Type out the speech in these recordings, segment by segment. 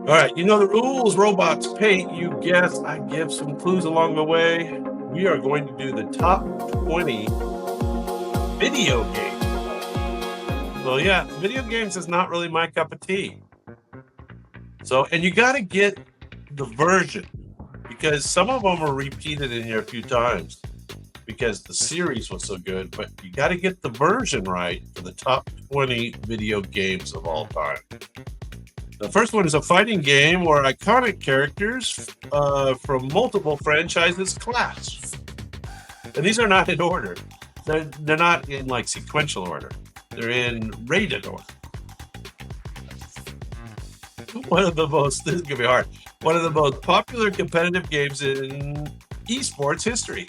All right, you know the rules, robots. Paint, you guess. I give some clues along the way. We are going to do the top 20 video games. Well, yeah, video games is not really my cup of tea. So, and you got to get the version because some of them are repeated in here a few times because the series was so good, but you got to get the version right for the top 20 video games of all time. The first one is a fighting game where iconic characters from multiple franchises clash. And these are not in order. They're not in like sequential order. They're in rated order. This is gonna be hard. One of the most popular competitive games in esports history.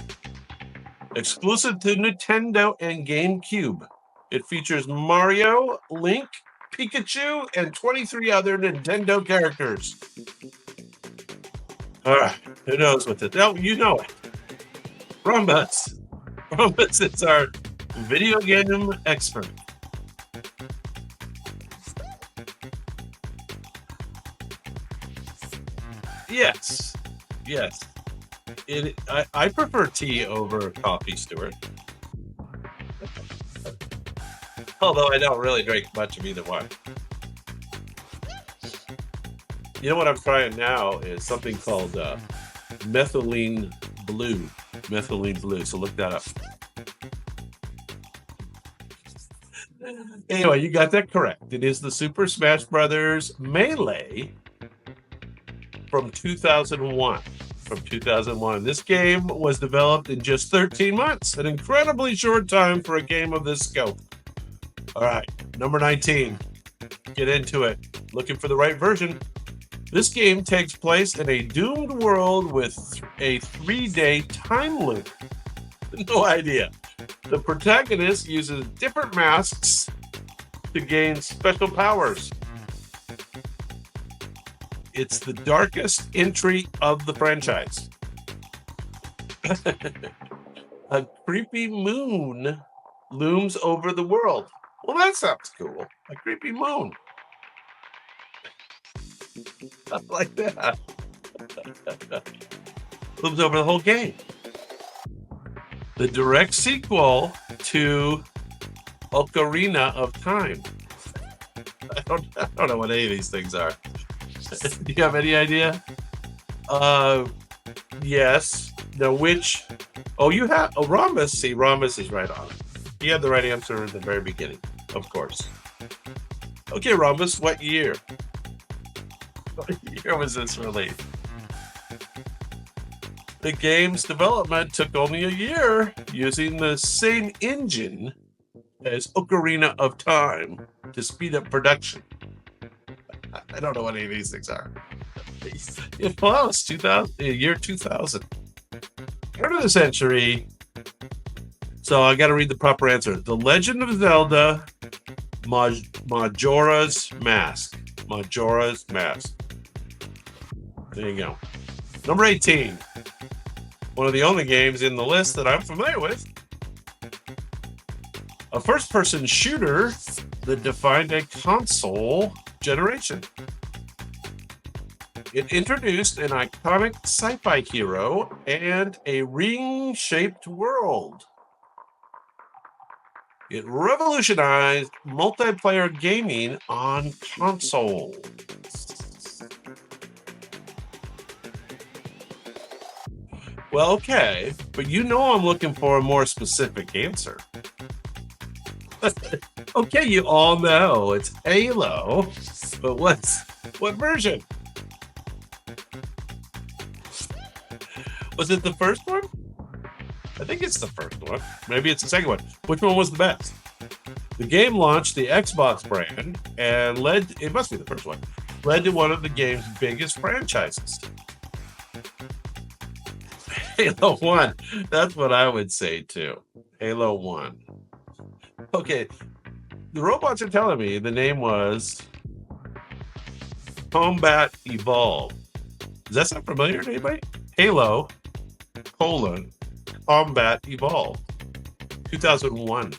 Exclusive to Nintendo and GameCube. It features Mario, Link, Pikachu, and 23 other Nintendo characters. All right, who knows what this? Oh, you know it. Rhombus. Rhombus is our video game expert. Yes, yes. I prefer tea over coffee, Stuart. Although I don't really drink much of either one. You know what I'm trying now is something called methylene blue. Methylene blue. So look that up. Anyway, you got that correct. It is the Super Smash Brothers Melee from 2001. From 2001. This game was developed in just 13 months, an incredibly short time for a game of this scope. All right, number 19. Get into it. Looking for the right version. This game takes place in a doomed world with a 3-day time loop. No idea. The protagonist uses different masks to gain special powers. It's the darkest entry of the franchise. A creepy moon looms over the world. Well, that sounds cool. A creepy moon. Like that. Looms over the whole game. The direct sequel to Ocarina of Time. I don't know what any of these things are. Do you have any idea? Yes. Now, which? Oh, you have. Oh, Rhombus. See, Rhombus is right on. You had the right answer in the very beginning, of course. Okay, Rhombus, what year? What year was this released? The game's development took only a year using the same engine as Ocarina of Time to speed up production. I don't know what any of these things are. It was 2000, year 2000. Turn of the century. So I got to read the proper answer. The Legend of Zelda, Majora's Mask. Majora's Mask. There you go. Number 18. One of the only games in the list that I'm familiar with. A first-person shooter that defined a console generation. It introduced an iconic sci-fi hero and a ring-shaped world. It revolutionized multiplayer gaming on console. Well, okay, but you know I'm looking for a more specific answer. Okay, you all know it's Halo, but what version? Was it the first one? I think it's the first one. Maybe it's the second one. Which one was the best? The game launched the Xbox brand and it must be the first one, led to one of the game's biggest franchises. Halo 1. That's what I would say too. Halo 1. Okay, the robots are telling me the name was Combat Evolved. Does that sound familiar to anybody? Halo, Combat Evolved. 2001.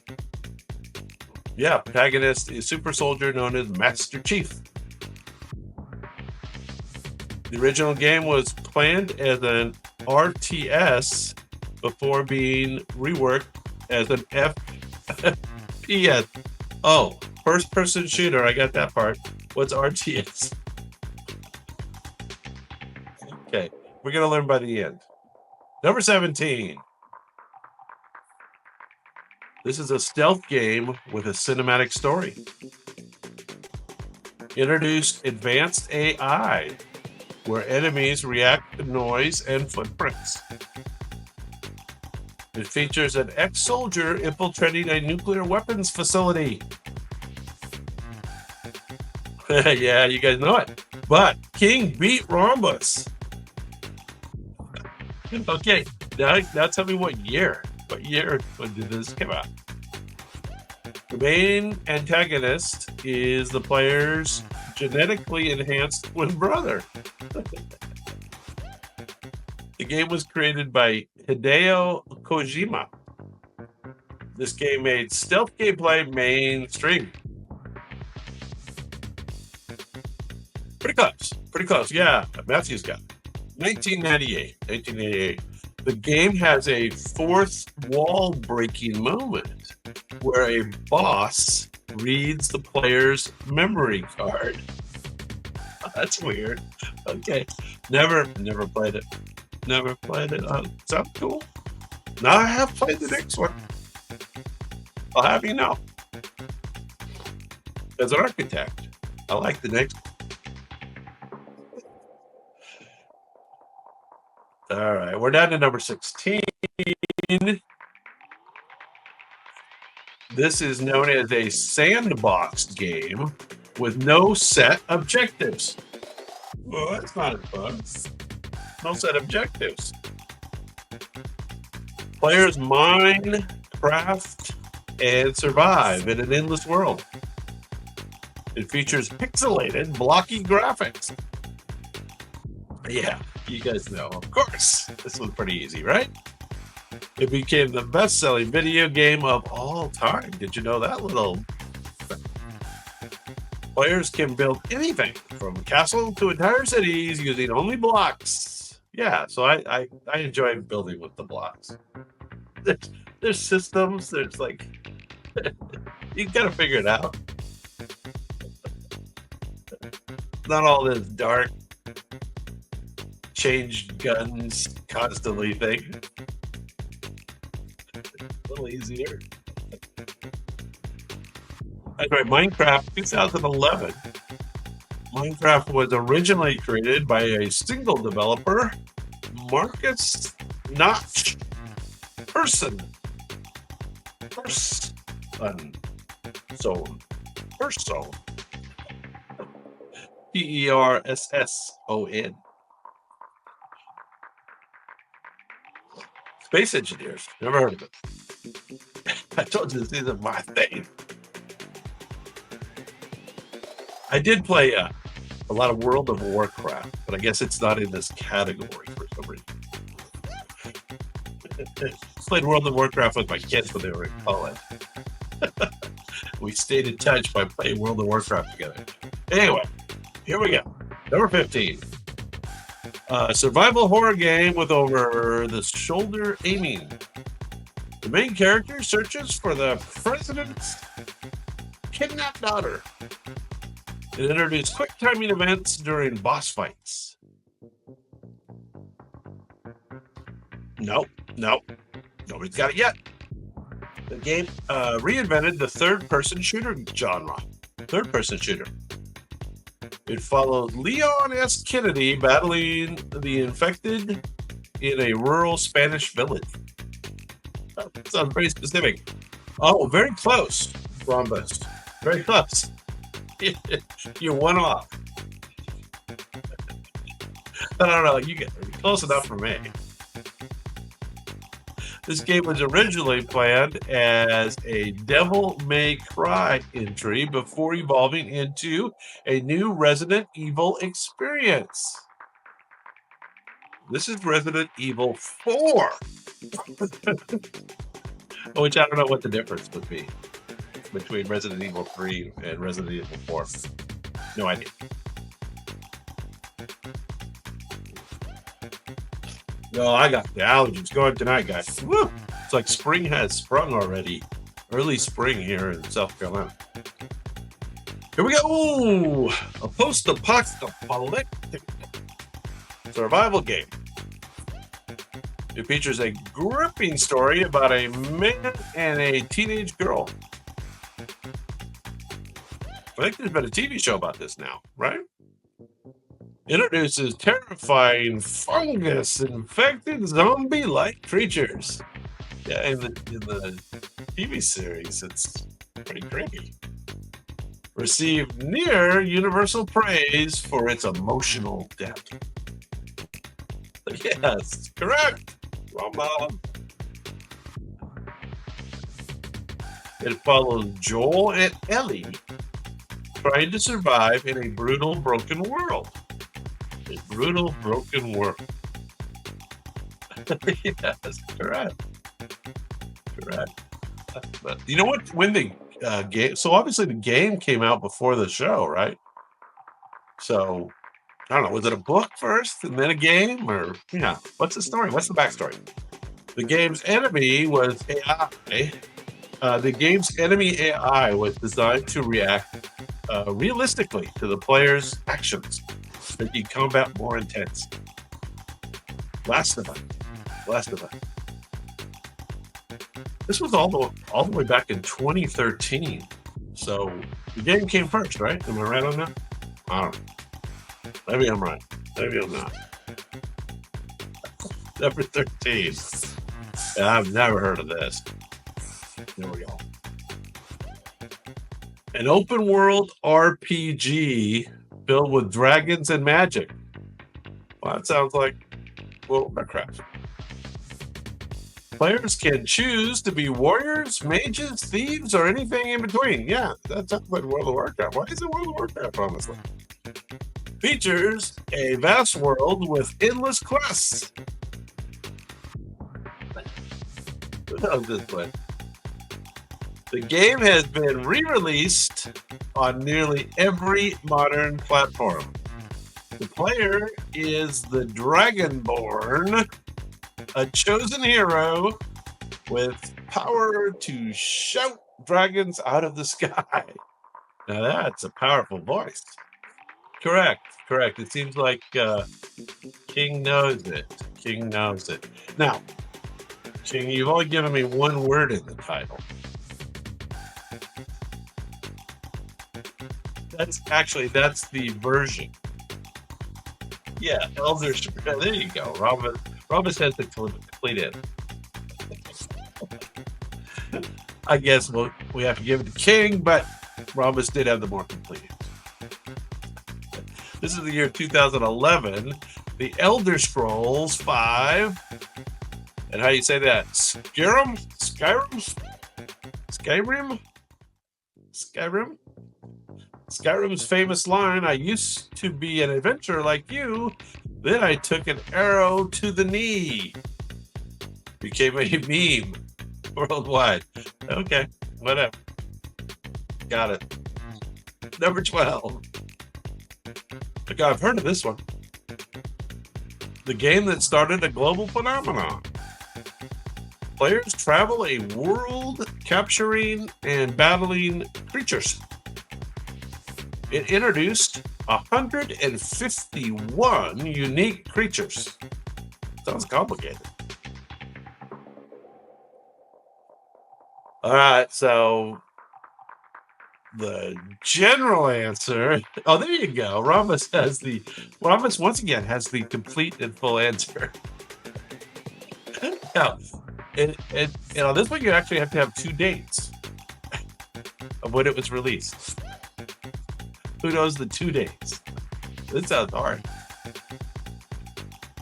Yeah, protagonist is super soldier known as Master Chief. The original game was planned as an RTS before being reworked as an FPS. Oh, first person shooter. I got that part. What's RTS? Okay, we're going to learn by the end. Number 17. This is a stealth game with a cinematic story. Introduced advanced AI, where enemies react to noise and footprints. It features an ex-soldier infiltrating a nuclear weapons facility. Yeah, you guys know it. But King beat Rhombus. Okay, now tell me what year. What year did this come out? The main antagonist is the player's genetically enhanced twin brother. The game was created by Hideo Kojima. This game made stealth gameplay mainstream. Pretty close. Yeah, Matthew's got it. 1998. The game has a fourth wall breaking moment where a boss reads the player's memory card. That's weird. Okay. Never played it. Never played it. Sounds cool. Now I have played the next one. I'll have you know. As an architect, I like the next one. All right, we're down to number 16. This is known as a sandbox game with no set objectives. Well, that's not as fun. No set objectives. Players mine, craft, and survive in an endless world. It features pixelated, blocky graphics. Yeah, you guys know, of course. This was pretty easy, right? It became the best-selling video game of all time. Did you know that little? Players can build anything from castle to entire cities using only blocks. Yeah, so I enjoy building with the blocks. There's systems. There's like you gotta figure it out. Not all this dark, change guns constantly thing. A little easier. That's right, Minecraft 2011. Minecraft was originally created by a single developer, Marcus Notch Person. Persson. Space engineers. Never heard of it. I told you this isn't my thing. I did play a lot of World of Warcraft, but I guess it's not in this category for some reason. I played World of Warcraft with my kids when they were in college. We stayed in touch by playing World of Warcraft together. Anyway, here we go. Number 15. Survival horror game with over-the-shoulder aiming. The main character searches for the president's kidnapped daughter. It introduced quick timing events during boss fights. Nope. Nobody's got it yet. The game reinvented the third-person shooter genre. Third-person shooter. It followed Leon S. Kennedy battling the infected in a rural Spanish village. That sounds very specific. Oh, very close, Rhombus. Very close. You're one off. I don't know. You get close enough for me. This game was originally planned as a Devil May Cry entry before evolving into a new Resident Evil experience. This is Resident Evil 4. Which I don't know what the difference would be between Resident Evil 3 and Resident Evil 4. No idea. No, I got the allergies going tonight, guys. Woo! It's like spring has sprung already. Early spring here in South Carolina. Here we go. A post-apocalyptic survival game. It features a gripping story about a man and a teenage girl. I think there's been a TV show about this now, right? Introduces terrifying fungus-infected zombie-like creatures. Yeah, in the TV series, it's pretty creepy. Received near universal praise for its emotional depth. Yes, correct. Well done. It follows Joel and Ellie trying to survive in a brutal, broken world. A brutal, broken world. Yes, correct. Correct. But you know what? When the game, so obviously the game came out before the show, right? So I don't know. Was it a book first and then a game, or yeah? What's the story? What's the backstory? The game's enemy was AI. The game's enemy AI was designed to react realistically to the player's actions, making combat more intense. Last of Us. This was all the way back in 2013. So the game came first, right? Am I right on that? I don't know. Maybe I'm right. Maybe I'm not. Number 13. Yeah, I've never heard of this. There we go. An open world RPG filled with dragons and magic. Well, that sounds like World of Warcraft. Players can choose to be warriors, mages, thieves, or anything in between. Yeah, that sounds like World of Warcraft. Why is it World of Warcraft, honestly? Features a vast world with endless quests. This one. The game has been re-released on nearly every modern platform. The player is the Dragonborn, a chosen hero with power to shout dragons out of the sky. Now that's a powerful voice. Correct. It seems like King knows it. Now, King, you've only given me one word in the title. That's the version. Yeah, Elder Scrolls. There you go. Rhombus has the complete it. I guess we have to give it to King, but Rhombus did have the more complete. This is the year 2011. The Elder Scrolls 5. And how do you say that? Skyrim's famous line, "I used to be an adventurer like you, then I took an arrow to the knee." Became a meme worldwide. Okay, whatever. Got it. Number 12. Okay, I've heard of this one. The game that started a global phenomenon. Players travel a world capturing and battling creatures. It introduced 151 unique creatures. Sounds complicated. All right, so the general answer. Oh, there you go. Rhombus once again has the complete and full answer. Now, and on this one, you actually have to have 2 dates of when it was released. Who knows the 2 dates? This sounds hard.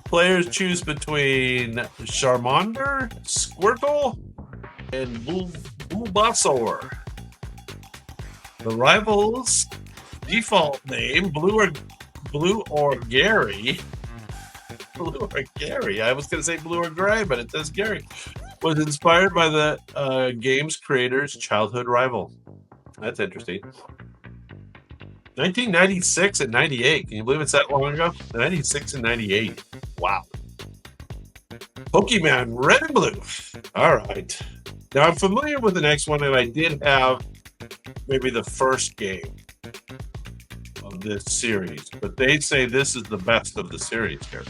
Players choose between Charmander, Squirtle, and Bulbasaur. The rivals' default name, Blue or Gary. Blue or Gary. I was going to say Blue or Gray, but it says Gary. Was inspired by the game's creator's childhood rival. That's interesting. 1996 and 98. Can you believe it's that long ago? 96 and 98. Wow. Pokemon Red and Blue. All right. Now I'm familiar with the next one, and I did have maybe the first game of this series, but they say this is the best of the series here.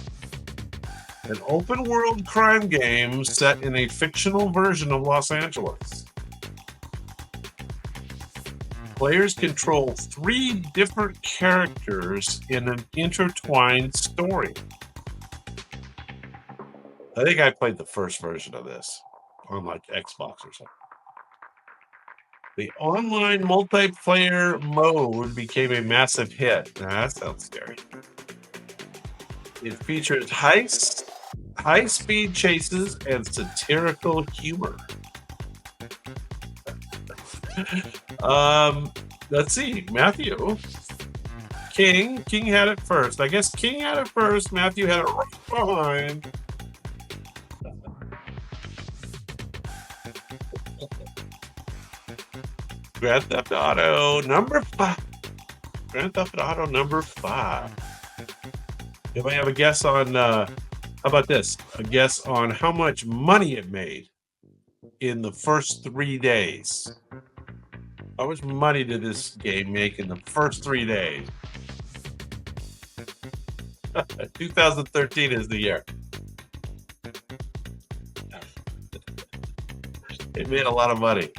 An open world crime game set in a fictional version of Los Angeles. Players control 3 different characters in an intertwined story. I think I played the first version of this on like Xbox or something. The online multiplayer mode became a massive hit. Now, that sounds scary. It features heists, high-speed chases, and satirical humor. Let's see, Matthew. King had it first. I guess King had it first. Matthew had it right behind. Grand Theft Auto number 5. Grand Theft Auto number 5. Anybody have a guess on, how about this? A guess on how much money it made in the first 3 days. How much money did this game make in the first 3 days? 2013 is the year. It made a lot of money.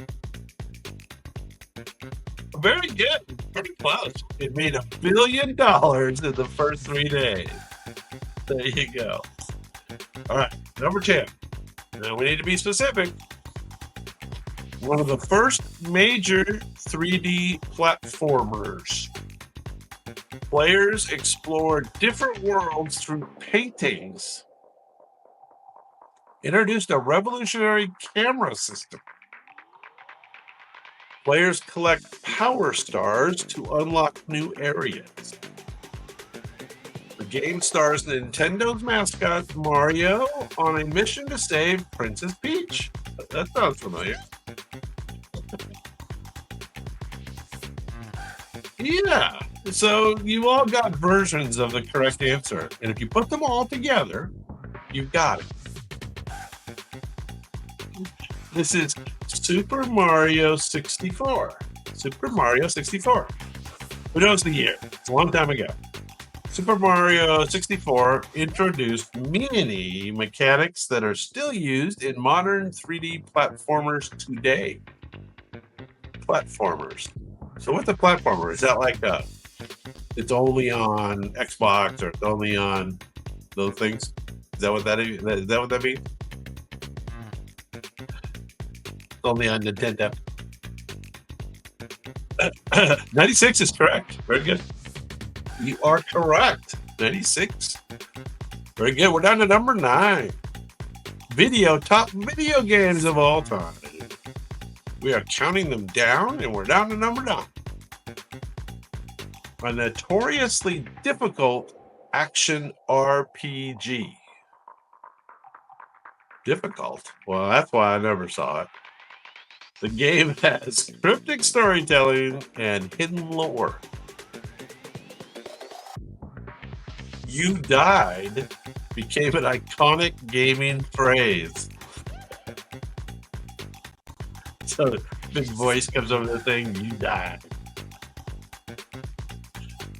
Very good. Pretty close. It made $1 billion in the first 3 days. There you go. All right, number 10. Now we need to be specific. One of the first major 3D platformers. Players explored different worlds through paintings. Introduced a revolutionary camera system. Players collect power stars to unlock new areas. The game stars Nintendo's mascot, Mario, on a mission to save Princess Peach. That sounds familiar. Yeah, so you all got versions of the correct answer. And if you put them all together, you've got it. This is Super Mario 64. Super Mario 64. Who knows the year? It's a long time ago. Super Mario 64 introduced many mechanics that are still used in modern 3D platformers today. Platformers. So what's a platformer? Is that like it's only on Xbox or it's only on those things? Is that what that is? Is that what that means? Only on Nintendo. 96 is correct. Very good. You are correct. 96. Very good. We're down to number 9. Top video games of all time. We are counting them down, and we're down to number 9. A notoriously difficult action RPG. Difficult? Well, that's why I never saw it. The game has cryptic storytelling and hidden lore. You died became an iconic gaming phrase. So the big voice comes over the thing, you died.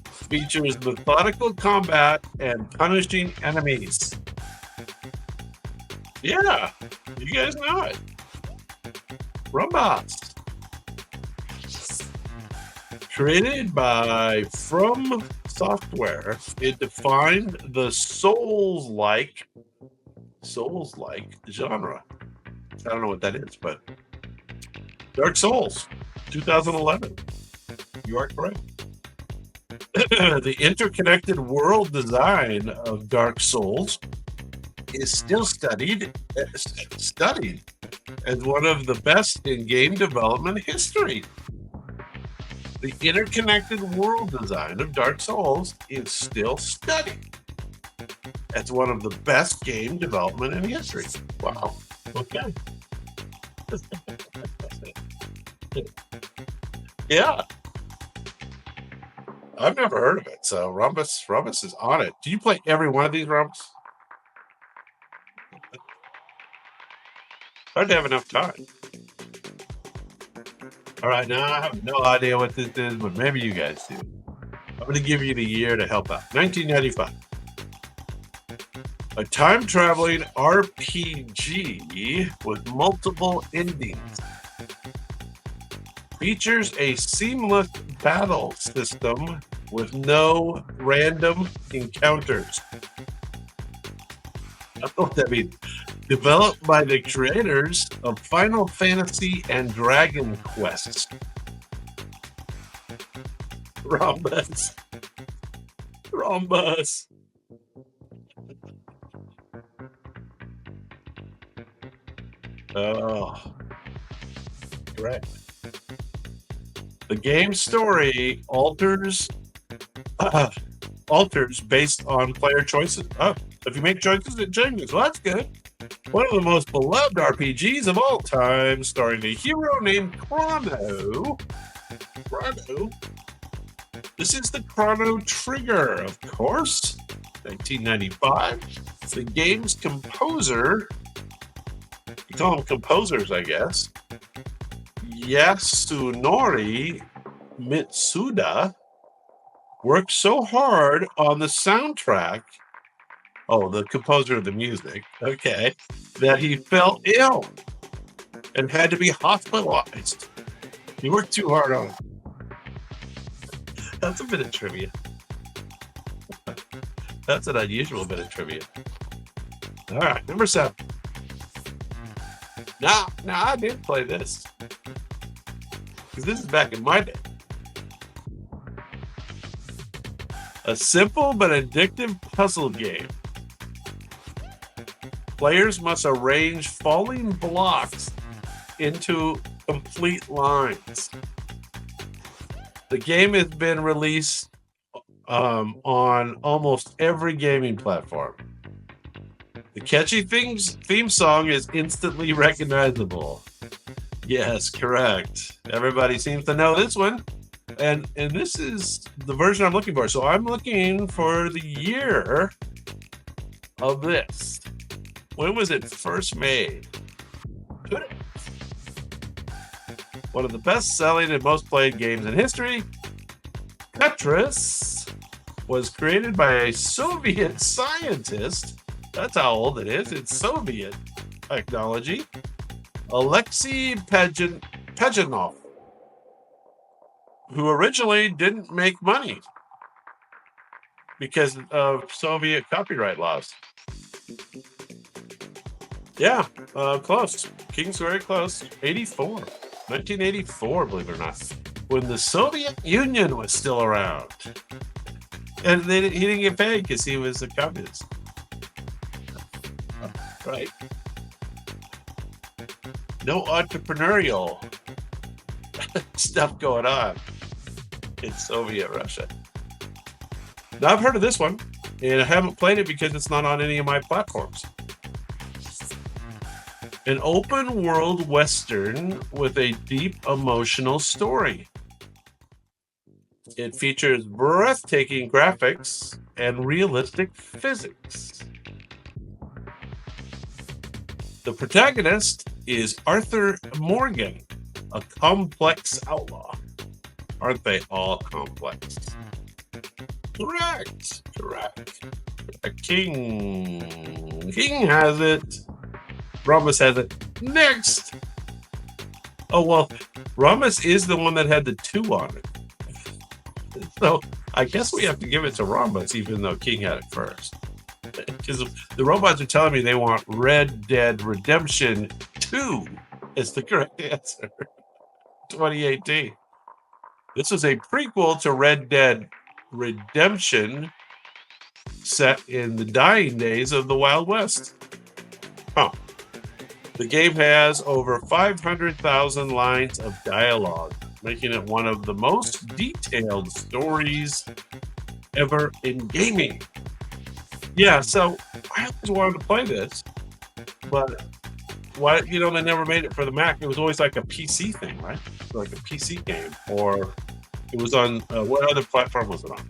Features methodical combat and punishing enemies. Yeah, you guys know it. Robots. Created by From Software, it defined the Souls-like genre. I don't know what that is, but Dark Souls, 2011. You are correct. The interconnected world design of Dark Souls is still studied as one of the best in game development history. The interconnected world design of Dark Souls is still studied as one of the best game development in history. Wow. Okay. Yeah. I've never heard of it, so Rumpus is on it. Do you play every one of these, Rumpus? Hard to have enough time. All right, now I have no idea what this is, but maybe you guys do. I'm going to give you the year to help out. 1995. A time-traveling RPG with multiple endings. Features a seamless battle system with no random encounters. I don't know what that means. Developed by the creators of Final Fantasy and Dragon Quest. Rhombus. Rhombus. Oh, correct. The game's story alters based on player choices. Oh, if you make choices, it changes. Well, that's good. One of the most beloved RPGs of all time, starring a hero named Chrono. Chrono. This is the Chrono Trigger, of course. 1995. The game's composer, you call them composers, I guess, Yasunori Mitsuda, worked so hard on the soundtrack, the composer of the music, okay, that he fell ill and had to be hospitalized. He worked too hard on it. That's a bit of trivia. That's an unusual bit of trivia. All right, number 7. Now I did play this, because this is back in my day. A simple but addictive puzzle game. Players must arrange falling blocks into complete lines. The game has been released on almost every gaming platform. The catchy theme song is instantly recognizable. Yes, correct. Everybody seems to know this one. And this is the version I'm looking for. So I'm looking for the year of this. When was it first made? One of the best-selling and most played games in history, Tetris, was created by a Soviet scientist. That's how old it is. It's Soviet technology. Alexei Pajitnov, who originally didn't make money because of Soviet copyright laws. Yeah, close. King's very close. 1984, believe it or not, when the Soviet Union was still around. And he didn't get paid because he was a communist. Right. No entrepreneurial stuff going on in Soviet Russia. Now, I've heard of this one, and I haven't played it because it's not on any of my platforms. An open world Western with a deep emotional story. It features breathtaking graphics and realistic physics. The protagonist is Arthur Morgan, a complex outlaw. Aren't they all complex? Correct. King has it. Rhombus has it. Next. Oh, well, Rhombus is the one that had the 2 on it. So I guess we have to give it to Rhombus, even though King had it first. Because the robots are telling me they want Red Dead Redemption 2 is the correct answer. 2018. This was a prequel to Red Dead Redemption set in the dying days of the Wild West. Huh. The game has over 500,000 lines of dialogue, making it one of the most detailed stories ever in gaming. Yeah, so I always wanted to play this, but they never made it for the Mac. It was always like a PC thing, right? Like a PC game, or it was on what other platform was it on?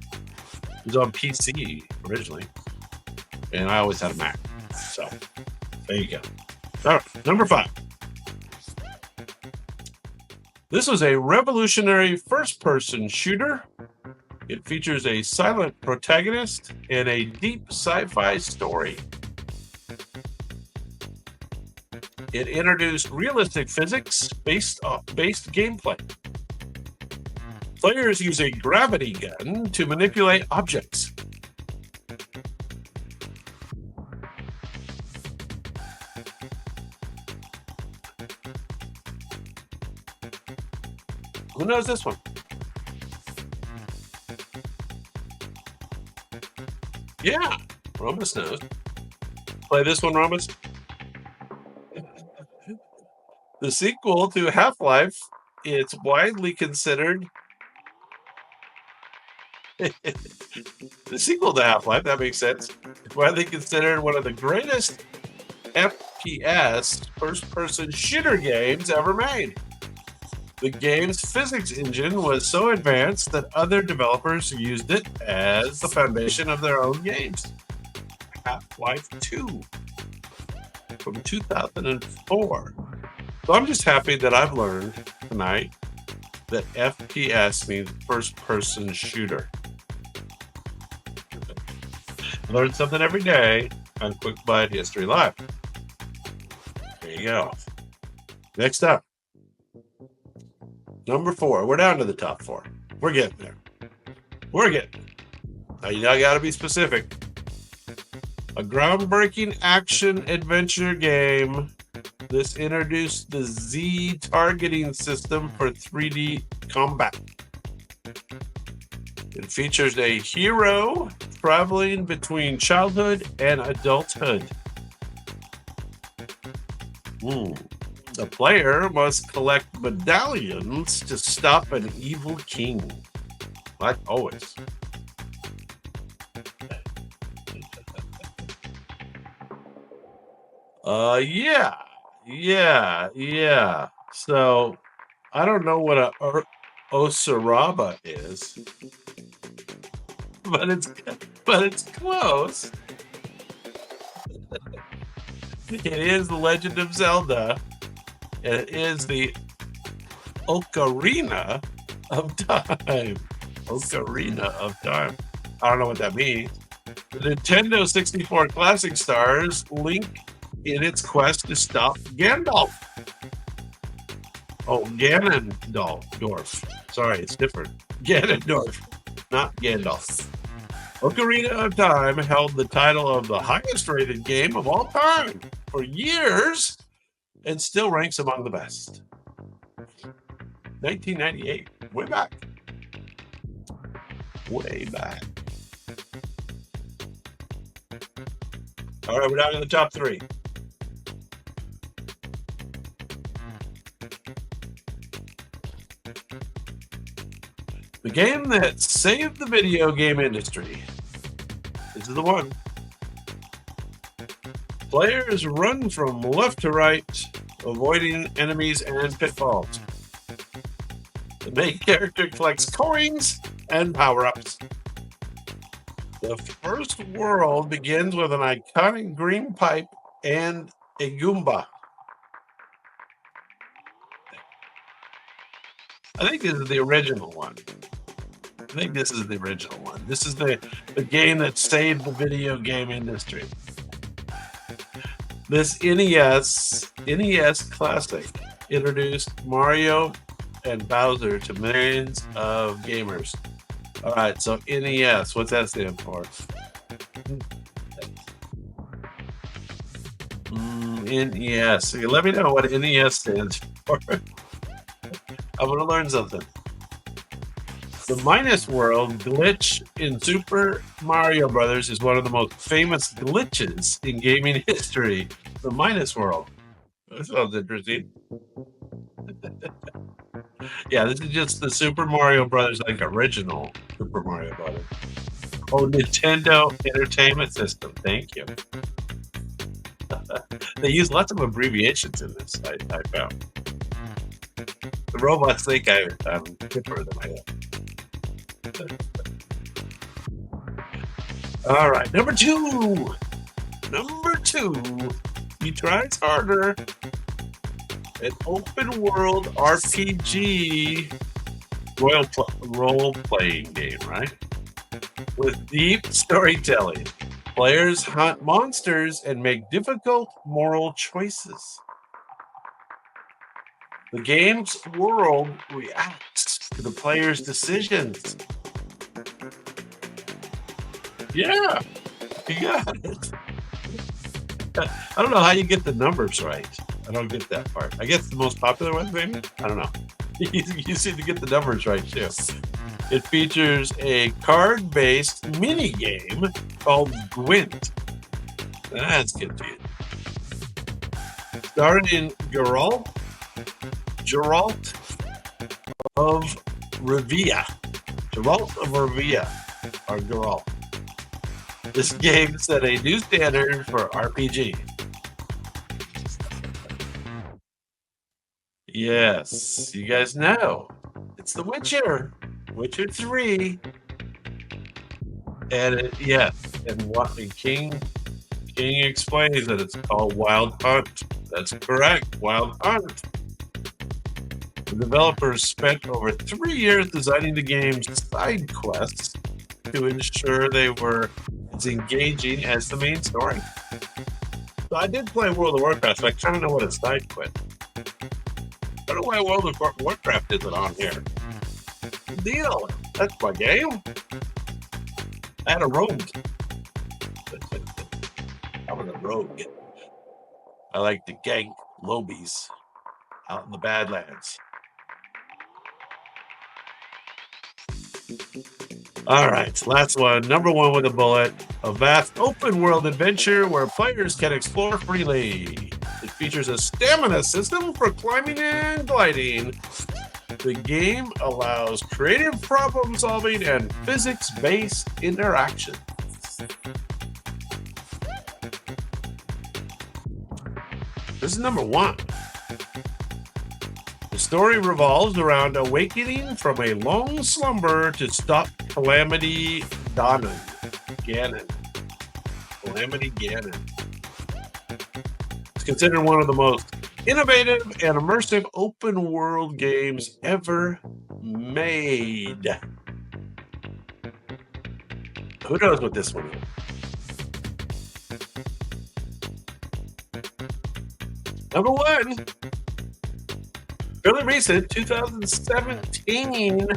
It was on PC originally, and I always had a Mac. So there you go. All right, number 5. This was a revolutionary first-person shooter. It features a silent protagonist and a deep sci-fi story. It introduced realistic physics-based gameplay. Players use a gravity gun to manipulate objects. Who knows this one? Yeah, Romus knows. Play this one, Romus. The sequel to Half-Life, it's widely considered. The sequel to Half-Life, that makes sense. It's widely considered one of the greatest FPS first-person shooter games ever made. The game's physics engine was so advanced that other developers used it as the foundation of their own games. Half-Life 2 from 2004. So I'm just happy that I've learned tonight that FPS means first-person shooter. Learn something every day on Quick Bite History Live. There you go. Next up. Number 4. We're down to the top 4. We're getting there. Now, you got to be specific. A groundbreaking action adventure game. This introduced the Z targeting system for 3D combat. It features a hero traveling between childhood and adulthood. The player must collect medallions to stop an evil king, like always. Yeah. So, I don't know what a Osuraba is, but it's close. It is The Legend of Zelda. And it is the Ocarina of Time. Ocarina of Time. I don't know what that means. The Nintendo 64 Classic stars Link in its quest to stop Gandalf. Oh, Ganondorf. Sorry, it's different. Ganondorf, not Gandalf. Ocarina of Time held the title of the highest rated game of all time for years and still ranks among the best. 1998, way back. All right, we're down to the top 3. The game that saved the video game industry. This is the one. Players run from left to right, avoiding enemies and pitfalls. The main character collects coins and power-ups. The first world begins with an iconic green pipe and a Goomba. I think this is the original one. This is the game that saved the video game industry. This NES classic introduced Mario and Bowser to millions of gamers. All right, so NES, what's that stand for? NES. Okay, let me know what NES stands for. I'm going to learn something. The Minus World glitch in Super Mario Brothers is one of the most famous glitches in gaming history. The Minus World. That sounds interesting. Yeah, this is just the Super Mario Brothers, like original Super Mario Brothers. Oh, Nintendo Entertainment System. Thank you. They use lots of abbreviations in this, I found. The robots think I'm hipper than I am. All right, number 2. He tries harder. an open world RPG role playing game, right? With deep storytelling. Players hunt monsters and make difficult moral choices. The game's world reacts to the player's decisions. Yeah, you got it. I don't know how you get the numbers right. I don't get that part. I guess the most popular ones, maybe? I don't know. You seem to get the numbers right, too. It features a card-based mini game called Gwent. That's confusing. Started in Geralt of Rivia. Geralt of Rivia, or Geralt. This game set a new standard for RPG. Yes, you guys know. It's The Witcher. Witcher 3. And King explains that it's called Wild Hunt. That's correct, Wild Hunt. The developers spent over 3 years designing the game's side quests to ensure they were as engaging as the main story. So I did play World of Warcraft, so I kind of know what a side quest. I don't know why World of Warcraft isn't on here. Good deal. That's my game. I had a rogue. I was a rogue. I like to gank lobies out in the Badlands. All right, last one. Number one with a bullet. A vast open world adventure where players can explore freely. It features a stamina system for climbing and gliding. The game allows creative problem solving and physics-based interaction. This is number one. The story revolves around awakening from a long slumber to stop Calamity Ganon. Calamity Ganon. It's considered one of the most innovative and immersive open world games ever made. Who knows what this one is? Number one, fairly recent, 2017.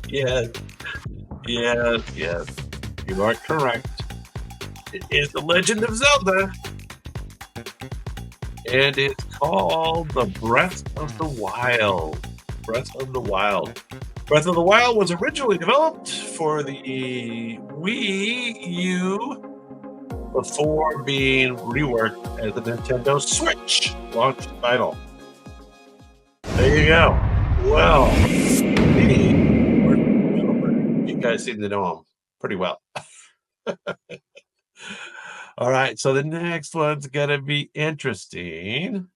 Yes. You are correct. It is The Legend of Zelda. And it's called The Breath of the Wild. Breath of the Wild. Breath of the Wild was originally developed for the Wii U before being reworked as a Nintendo Switch launch title. There you go. Well, you guys seem to know them pretty well. All right, so the next one's going to be interesting.